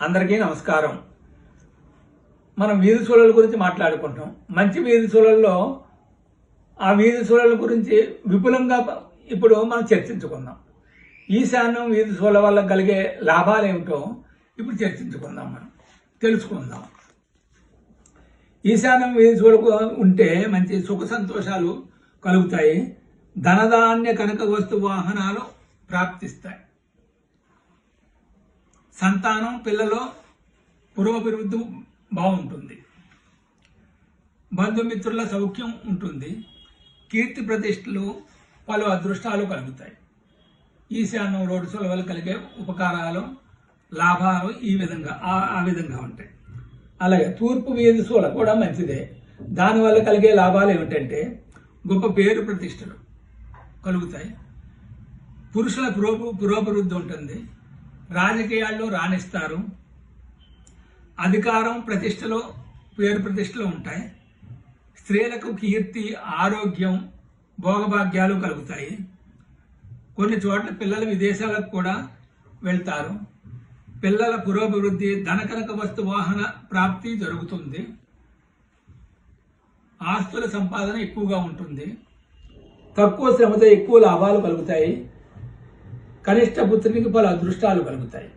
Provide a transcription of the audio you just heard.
అందరికీ నమస్కారం. మనం వీధి సూళల గురించి మాట్లాడుకుంటాం. మంచి వీధి సూళల్లో ఆ వీధి సూళల గురించి విపులంగా ఇప్పుడు మనం చర్చించుకుందాం. ఈశాన్యం వీధి సూళ వల్ల కలిగే లాభాలు ఏమిటో ఇప్పుడు చర్చించుకుందాం, మనం తెలుసుకుందాం. ఈశాన్యం వీధి సూళకు ఉంటే మంచి సుఖ సంతోషాలు కలుగుతాయి. ధనధాన్య కనక వస్తు వాహనాలు ప్రాప్తిస్తాయి. సంతానం పిల్లలో పురోభివృద్ధి బాగుంటుంది. బంధుమిత్రుల సౌఖ్యం ఉంటుంది. కీర్తి ప్రతిష్టలు పలు అదృష్టాలు కలుగుతాయి. ఈశాన్యం రోడ్డు సూల వల్ల కలిగే ఉపకారాలు లాభాలు ఆ విధంగా ఉంటాయి. అలాగే తూర్పు వీధి సూల కూడా మంచిదే. దానివల్ల కలిగే లాభాలు ఏమిటంటే గొప్ప పేరు ప్రతిష్టలు కలుగుతాయి. పురుషుల పురోభివృద్ధి ఉంటుంది. రాజకీయాల్లో రాణిస్తారు. అధికారం ప్రతిష్టలో పేరు ప్రతిష్టలు ఉంటాయి. స్త్రీలకు కీర్తి ఆరోగ్యం భోగభాగ్యాలు కలుగుతాయి. కొన్ని చోట్ల పిల్లలు విదేశాలకు కూడా వెళ్తారు. పిల్లల పురోభివృద్ధి ధనకనక వస్తు వాహన ప్రాప్తి జరుగుతుంది. ఆస్తుల సంపాదన ఎక్కువగా ఉంటుంది. తక్కువ శ్రమతో ఎక్కువ లాభాలు కలుగుతాయి. కనిష్ట పుత్రునికి పలు అదృష్టాలు కలుగుతాయి.